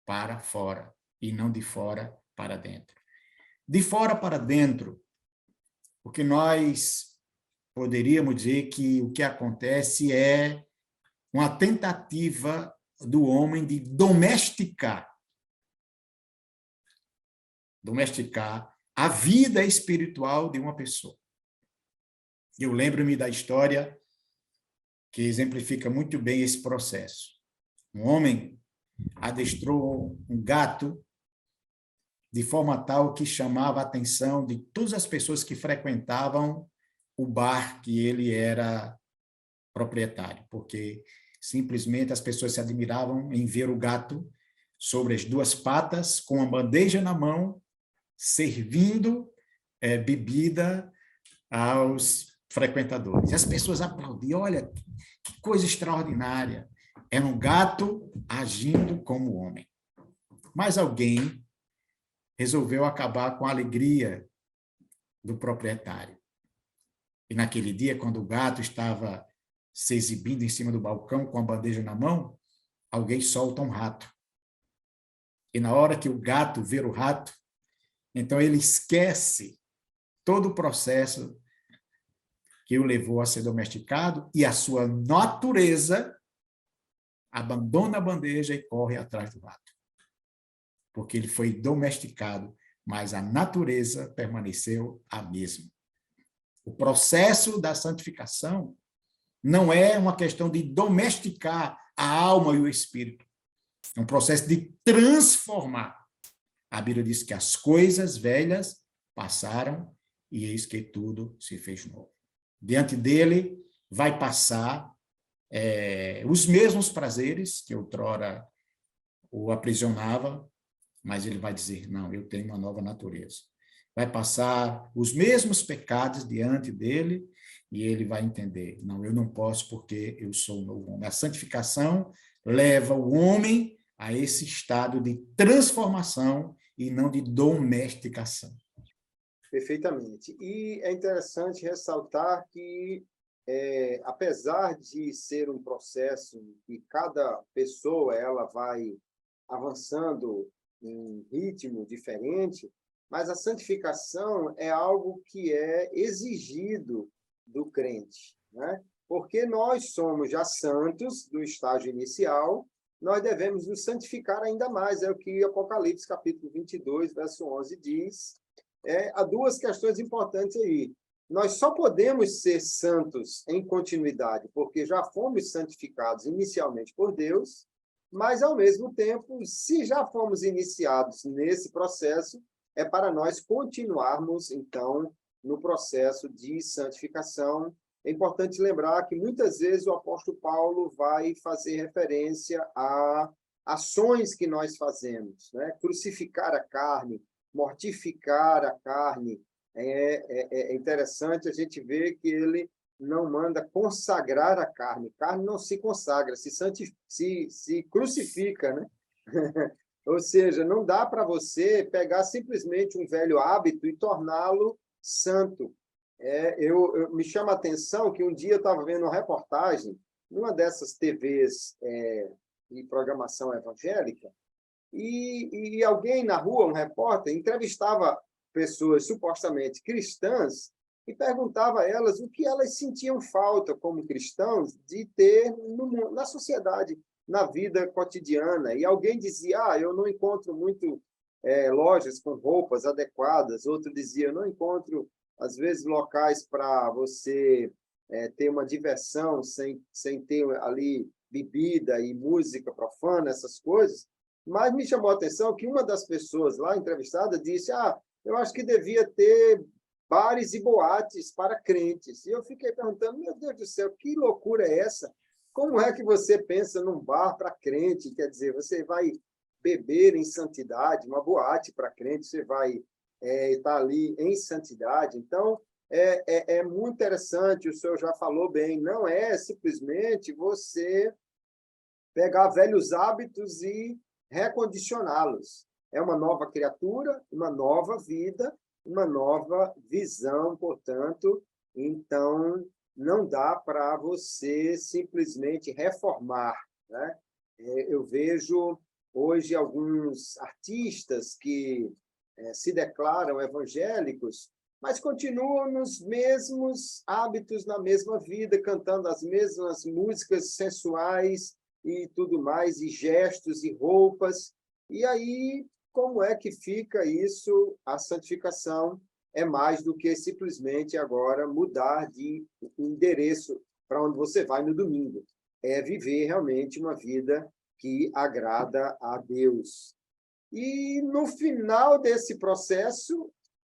para fora e não de fora para dentro. De fora para dentro, o que nós poderíamos dizer que o que acontece é uma tentativa do homem de domesticar a vida espiritual de uma pessoa. Eu lembro-me da história que exemplifica muito bem esse processo. Um homem adestrou um gato de forma tal que chamava a atenção de todas as pessoas que frequentavam o bar que ele era proprietário, porque simplesmente as pessoas se admiravam em ver o gato sobre as duas patas, com a bandeja na mão, servindo bebida aos frequentadores. E as pessoas aplaudiam, olha, que coisa extraordinária. Era um gato agindo como homem. Mas alguém resolveu acabar com a alegria do proprietário. E naquele dia, quando o gato estava se exibindo em cima do balcão com a bandeja na mão, alguém solta um rato. E na hora que o gato vê o rato, então ele esquece todo o processo que o levou a ser domesticado e a sua natureza, abandona a bandeja e corre atrás do rato. Porque ele foi domesticado, mas a natureza permaneceu a mesma. O processo da santificação não é uma questão de domesticar a alma e o espírito. É um processo de transformar. A Bíblia diz que as coisas velhas passaram e eis que tudo se fez novo. Diante dele vai passar os mesmos prazeres que outrora o aprisionava, mas ele vai dizer, não, eu tenho uma nova natureza. Vai passar os mesmos pecados diante dele e ele vai entender, não, eu não posso porque eu sou um novo homem. A santificação leva o homem a esse estado de transformação e não de domesticação. Perfeitamente. E é interessante ressaltar que, apesar de ser um processo que cada pessoa ela vai avançando em ritmo diferente, mas a santificação é algo que é exigido do crente, né? Porque nós somos já santos do estágio inicial, nós devemos nos santificar ainda mais, é o que Apocalipse, capítulo 22, verso 11 diz. Há duas questões importantes aí. Nós só podemos ser santos em continuidade, porque já fomos santificados inicialmente por Deus, mas, ao mesmo tempo, se já fomos iniciados nesse processo, é para nós continuarmos, então, no processo de santificação. É importante lembrar que, muitas vezes, o apóstolo Paulo vai fazer referência a ações que nós fazemos, né? Crucificar a carne, mortificar a carne. É interessante a gente ver que ele não manda consagrar a carne. Carne não se consagra, se crucifica, né? Ou seja, não dá para você pegar simplesmente um velho hábito e torná-lo santo. Me chama a atenção que um dia eu estava vendo uma reportagem numa dessas TVs de programação evangélica, e alguém na rua, um repórter, entrevistava pessoas supostamente cristãs e perguntava a elas o que elas sentiam falta como cristãos de ter na sociedade, na vida cotidiana. E alguém dizia, eu não encontro muito lojas com roupas adequadas. Outro dizia, eu não encontro, às vezes, locais para você ter uma diversão sem ter ali bebida e música profana, essas coisas. Mas me chamou a atenção que uma das pessoas lá entrevistada disse, eu acho que devia ter bares e boates para crentes. E eu fiquei perguntando, meu Deus do céu, que loucura é essa? Como é que você pensa num bar para crente? Quer dizer, você vai beber em santidade, uma boate para crente, você vai estar ali em santidade. Então, é muito interessante, o senhor já falou bem, não é simplesmente você pegar velhos hábitos e recondicioná-los. É uma nova criatura, uma nova vida, uma nova visão, portanto. Então, não dá para você simplesmente reformar, né? Eu vejo hoje alguns artistas que se declaram evangélicos, mas continuam nos mesmos hábitos, na mesma vida, cantando as mesmas músicas sensuais e tudo mais, e gestos e roupas. E aí, como é que fica isso? A santificação é mais do que simplesmente agora mudar de endereço para onde você vai no domingo. É viver realmente uma vida que agrada a Deus. E no final desse processo,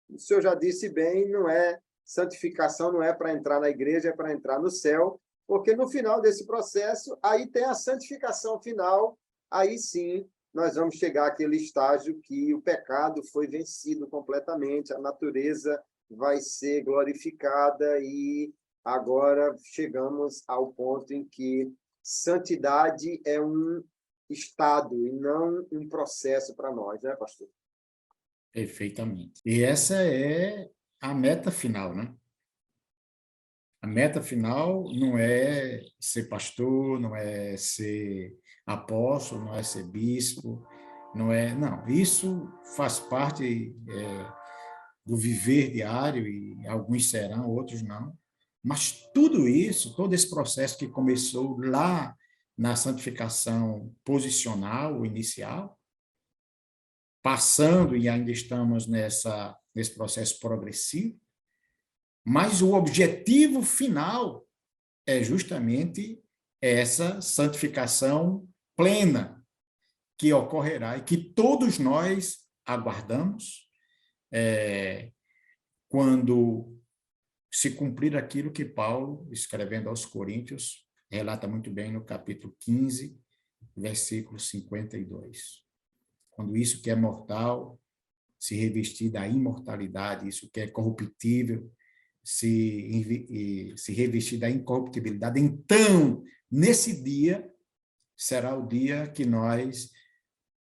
o senhor já disse bem, não é santificação, não é para entrar na igreja, é para entrar no céu, porque no final desse processo, aí tem a santificação final, aí sim nós vamos chegar àquele estágio que o pecado foi vencido completamente, a natureza vai ser glorificada e agora chegamos ao ponto em que santidade é um estado e não um processo para nós, né, pastor? Perfeitamente. E essa é a meta final, né? A meta final não é ser pastor, não é ser apóstolo, não é ser bispo, não é... Não, isso faz parte do viver diário, e alguns serão, outros não. Mas tudo isso, todo esse processo que começou lá na santificação posicional, inicial, passando e ainda estamos nesse processo progressivo, mas o objetivo final é justamente essa santificação plena que ocorrerá e que todos nós aguardamos quando se cumprir aquilo que Paulo, escrevendo aos Coríntios, relata muito bem no capítulo 15, versículo 52. Quando isso que é mortal se revestir da imortalidade, isso que é corruptível, se revestir da incorruptibilidade, então, nesse dia, será o dia que nós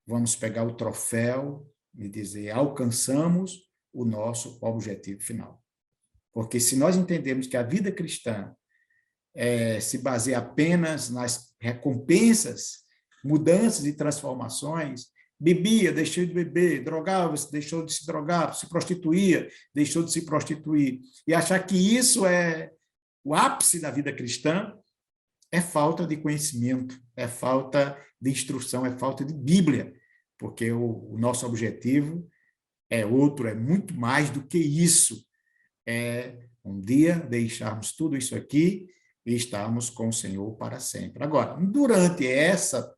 vamos pegar o troféu e dizer, alcançamos o nosso objetivo final. Porque se nós entendemos que a vida cristã se baseia apenas nas recompensas, mudanças e transformações, bebia, deixou de beber, drogava-se, deixou de se drogar, se prostituía, deixou de se prostituir, e achar que isso é o ápice da vida cristã, é falta de conhecimento, é falta de instrução, é falta de Bíblia, porque o nosso objetivo é outro, é muito mais do que isso. É um dia deixarmos tudo isso aqui e estarmos com o Senhor para sempre. Agora, durante essa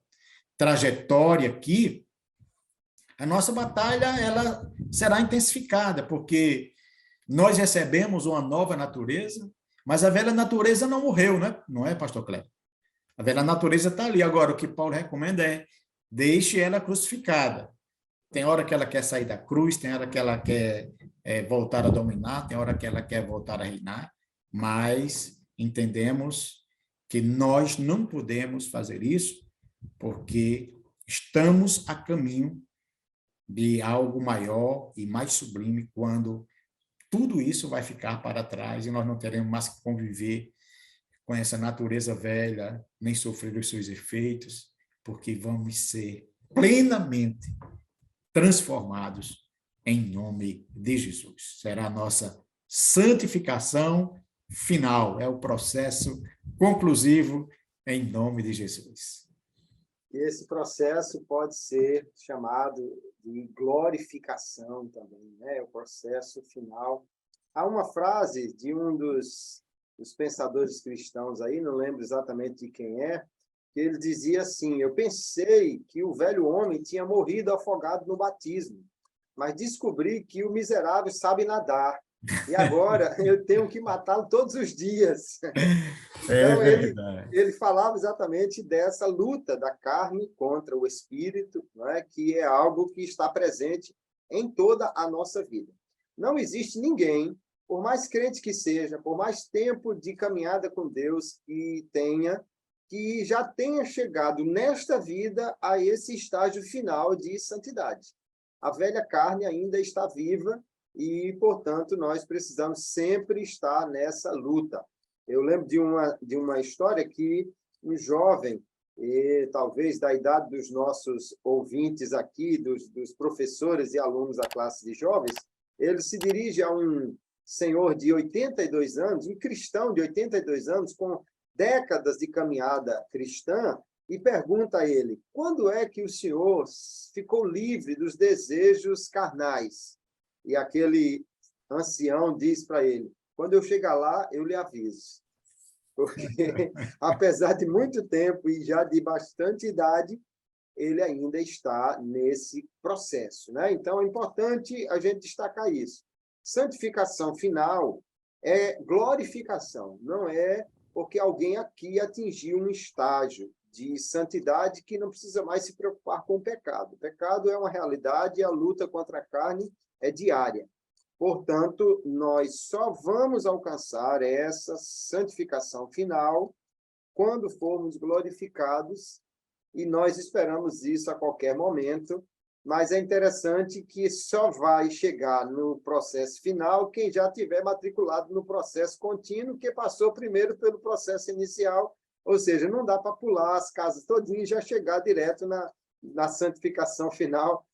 trajetória aqui, a nossa batalha ela será intensificada, porque nós recebemos uma nova natureza, mas a velha natureza não morreu, né? Não é, pastor Cléber? A velha natureza está ali. Agora, o que Paulo recomenda é deixe ela crucificada. Tem hora que ela quer sair da cruz, tem hora que ela quer voltar a dominar, tem hora que ela quer voltar a reinar, mas entendemos que nós não podemos fazer isso porque estamos a caminho de algo maior e mais sublime quando tudo isso vai ficar para trás e nós não teremos mais que conviver com essa natureza velha, nem sofrer os seus efeitos, porque vamos ser plenamente transformados em nome de Jesus. Será a nossa santificação final, é o processo conclusivo em nome de Jesus. Esse processo pode ser chamado de glorificação também, né? O processo final. Há uma frase de um dos pensadores cristãos aí, não lembro exatamente de quem é, que ele dizia assim, eu pensei que o velho homem tinha morrido afogado no batismo, mas descobri que o miserável sabe nadar. E agora eu tenho que matá-lo todos os dias. É Então, verdade. ele falava exatamente dessa luta da carne contra o espírito, não é? Que é algo que está presente em toda a nossa vida. Não existe ninguém, por mais crente que seja, por mais tempo de caminhada com Deus que já tenha chegado nesta vida a esse estágio final de santidade. A velha carne ainda está viva e, portanto, nós precisamos sempre estar nessa luta. Eu lembro de uma história que um jovem, talvez da idade dos nossos ouvintes aqui, dos professores e alunos da classe de jovens, ele se dirige a um senhor de 82 anos, um cristão de 82 anos, com décadas de caminhada cristã, e pergunta a ele: quando é que o senhor ficou livre dos desejos carnais? E aquele ancião diz para ele: quando eu chegar lá, eu lhe aviso. Porque, apesar de muito tempo e já de bastante idade, ele ainda está nesse processo, né? Então, é importante a gente destacar isso. Santificação final é glorificação, não é porque alguém aqui atingiu um estágio de santidade que não precisa mais se preocupar com o pecado. O pecado é uma realidade e a luta contra a carne é diária. Portanto, nós só vamos alcançar essa santificação final quando formos glorificados, e nós esperamos isso a qualquer momento, mas é interessante que só vai chegar no processo final quem já tiver matriculado no processo contínuo, que passou primeiro pelo processo inicial, ou seja, não dá para pular as casas todinhas e já chegar direto na santificação final.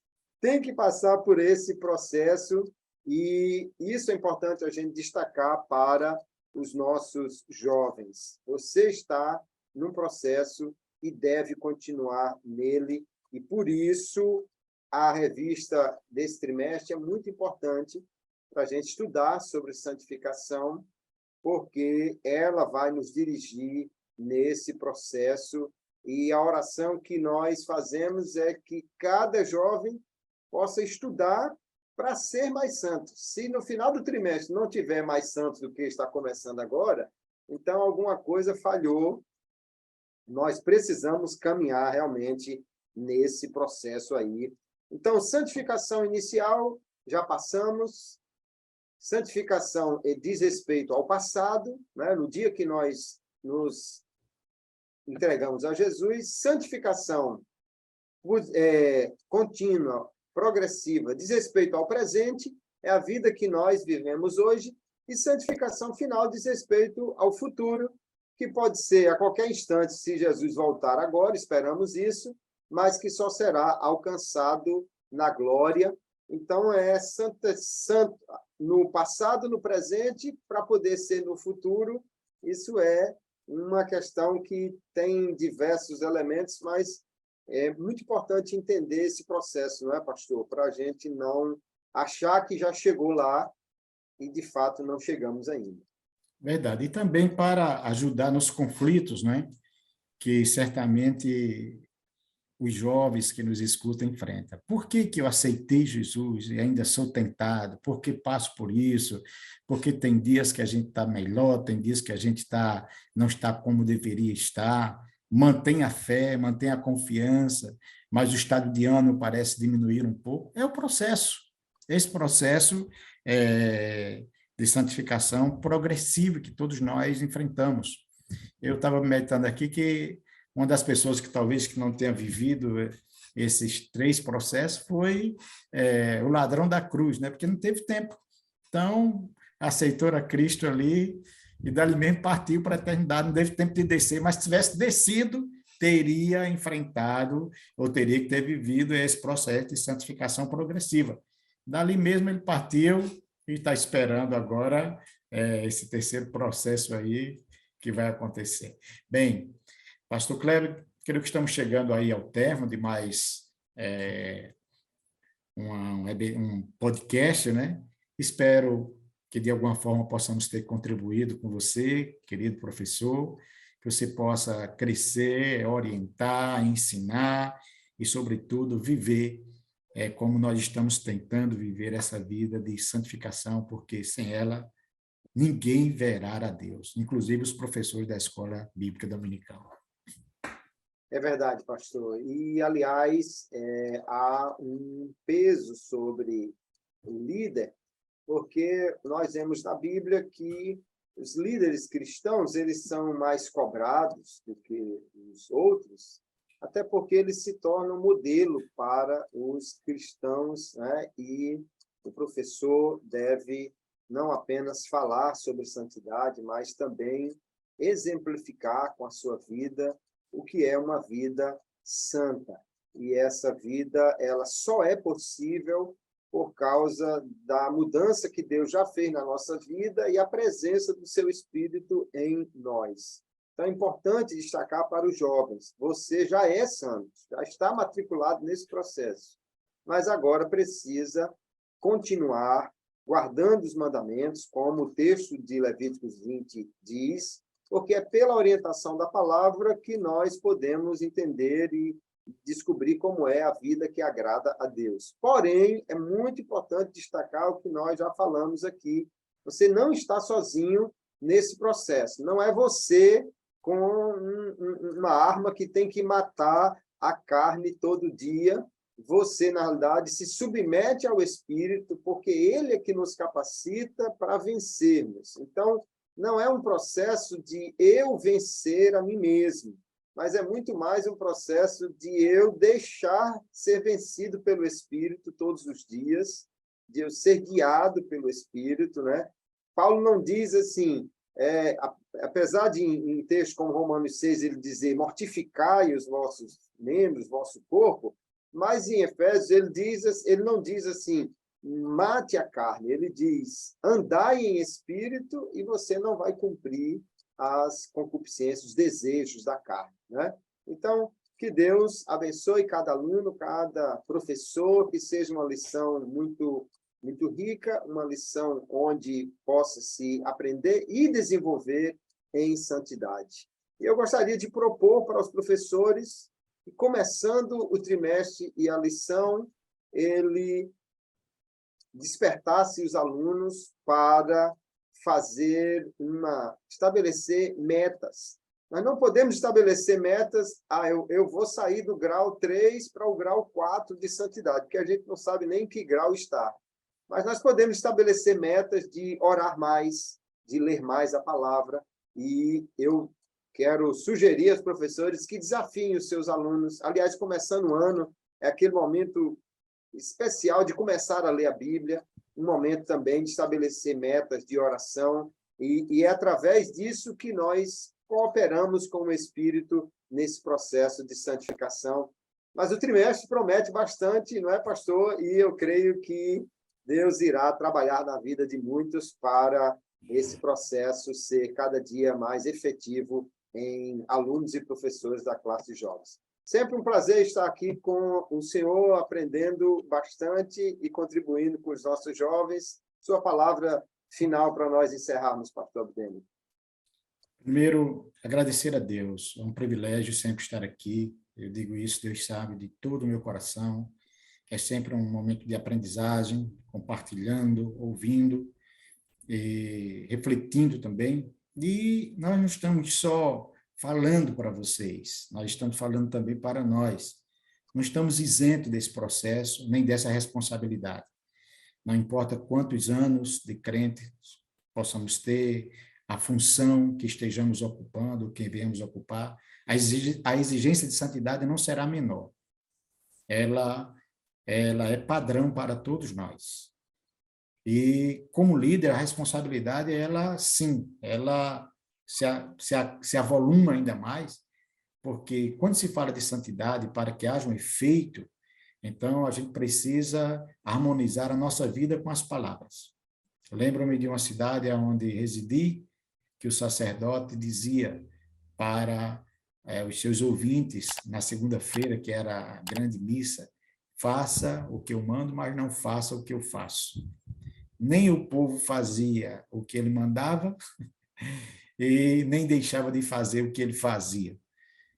Tem que passar por esse processo, e isso é importante a gente destacar para os nossos jovens. Você está num processo e deve continuar nele, e por isso a revista desse trimestre é muito importante para a gente estudar sobre santificação, porque ela vai nos dirigir nesse processo, e a oração que nós fazemos é que cada jovem possa estudar para ser mais santo. Se no final do trimestre não tiver mais santo do que está começando agora, então alguma coisa falhou. Nós precisamos caminhar realmente nesse processo aí. Então, santificação inicial, já passamos. Santificação diz respeito ao passado, né? No dia que nós nos entregamos a Jesus. Santificação contínua, progressiva, diz respeito ao presente, é a vida que nós vivemos hoje. E santificação final diz respeito ao futuro, que pode ser a qualquer instante, se Jesus voltar agora, esperamos isso, mas que só será alcançado na glória. Então, é santo no passado, no presente, para poder ser no futuro. Isso é uma questão que tem diversos elementos, mas é muito importante entender esse processo, não é, pastor? Para a gente não achar que já chegou lá e, de fato, não chegamos ainda. Verdade. E também para ajudar nos conflitos, né? Que certamente os jovens que nos escutam enfrentam. Por que que eu aceitei Jesus e ainda sou tentado? Por que passo por isso? Porque tem dias que a gente está melhor, tem dias que a gente não está como deveria estar. Mantém a fé, mantém a confiança, mas o estado de ânimo parece diminuir um pouco. É o processo. Esse processo de santificação progressivo que todos nós enfrentamos. Eu estava meditando aqui que uma das pessoas que talvez que não tenha vivido esses 3 processos foi o ladrão da cruz, né? Porque não teve tempo. Então, aceitou a Cristo ali e dali mesmo partiu para a eternidade, não teve tempo de descer, mas se tivesse descido, teria enfrentado ou teria que ter vivido esse processo de santificação progressiva. Dali mesmo ele partiu e está esperando agora esse terceiro processo aí que vai acontecer. Bem, Pastor Kleber, creio que estamos chegando aí ao termo de mais um podcast, né? Espero que de alguma forma possamos ter contribuído com você, querido professor, que você possa crescer, orientar, ensinar e, sobretudo, viver é como nós estamos tentando viver essa vida de santificação, porque sem ela ninguém verá a Deus, inclusive os professores da escola bíblica dominical. É verdade, pastor. E, aliás, há um peso sobre o líder, porque nós vemos na Bíblia que os líderes cristãos, eles são mais cobrados do que os outros, até porque eles se tornam modelo para os cristãos, né? E o professor deve não apenas falar sobre santidade, mas também exemplificar com a sua vida o que é uma vida santa. E essa vida, ela só é possível por causa da mudança que Deus já fez na nossa vida e a presença do seu Espírito em nós. Então, é importante destacar para os jovens, você já é santo, já está matriculado nesse processo, mas agora precisa continuar guardando os mandamentos, como o texto de Levíticos 20 diz, porque é pela orientação da palavra que nós podemos entender e descobrir como é a vida que agrada a Deus. Porém, é muito importante destacar o que nós já falamos aqui. Você não está sozinho nesse processo. Não é você com uma arma que tem que matar a carne todo dia. Você, na realidade, se submete ao Espírito, porque ele é que nos capacita para vencermos. Então, não é um processo de eu vencer a mim mesmo, mas é muito mais um processo de eu deixar ser vencido pelo Espírito todos os dias, de eu ser guiado pelo Espírito, né? Paulo não diz assim, apesar de em textos como Romanos 6 ele dizer mortificai os vossos membros, vosso corpo, mas em Efésios ele não diz assim, mate a carne, ele diz, andai em espírito e você não vai cumprir as concupiscências, os desejos da carne, né? Então, que Deus abençoe cada aluno, cada professor, que seja uma lição muito, muito rica, uma lição onde possa se aprender e desenvolver em santidade. E eu gostaria de propor para os professores, que, começando o trimestre e a lição, ele despertasse os alunos para estabelecer metas. Nós não podemos estabelecer metas, eu vou sair do grau 3 para o grau 4 de santidade, porque a gente não sabe nem em que grau está. Mas nós podemos estabelecer metas de orar mais, de ler mais a palavra, e eu quero sugerir aos professores que desafiem os seus alunos. Aliás, começando o ano, é aquele momento especial de começar a ler a Bíblia, um momento também de estabelecer metas de oração, e é através disso que nós cooperamos com o Espírito nesse processo de santificação. Mas o trimestre promete bastante, não é, pastor? E eu creio que Deus irá trabalhar na vida de muitos para esse processo ser cada dia mais efetivo em alunos e professores da classe de jovens. Sempre um prazer estar aqui com o senhor, aprendendo bastante e contribuindo com os nossos jovens. Sua palavra final para nós encerrarmos, pastor Abdênio. Primeiro, agradecer a Deus. É um privilégio sempre estar aqui. Eu digo isso, Deus sabe, de todo o meu coração. É sempre um momento de aprendizagem, compartilhando, ouvindo, e refletindo também. E nós não estamos só falando para vocês, nós estamos falando também para nós. Não estamos isentos desse processo, nem dessa responsabilidade. Não importa quantos anos de crente possamos ter, a função que estejamos ocupando, que viemos ocupar, a exigência de santidade não será menor. Ela é padrão para todos nós. E, como líder, a responsabilidade, ela, sim, ela se avoluma ainda mais, porque quando se fala de santidade, para que haja um efeito, então a gente precisa harmonizar a nossa vida com as palavras. Lembro-me de uma cidade onde residi, que o sacerdote dizia para os seus ouvintes, na segunda-feira, que era a grande missa, faça o que eu mando, mas não faça o que eu faço. Nem o povo fazia o que ele mandava e nem deixava de fazer o que ele fazia.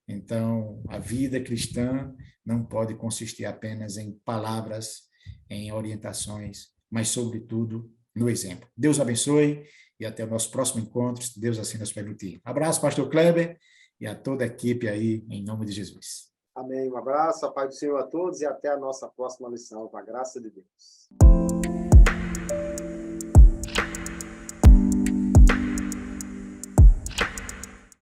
Então, a vida cristã não pode consistir apenas em palavras, em orientações, mas, sobretudo, no exemplo. Deus abençoe e até o nosso próximo encontro, se Deus assim nos permitir. Abraço, pastor Kleber, e a toda a equipe aí, em nome de Jesus. Amém. Um abraço, a paz do Senhor a todos e até a nossa próxima lição, com a graça de Deus.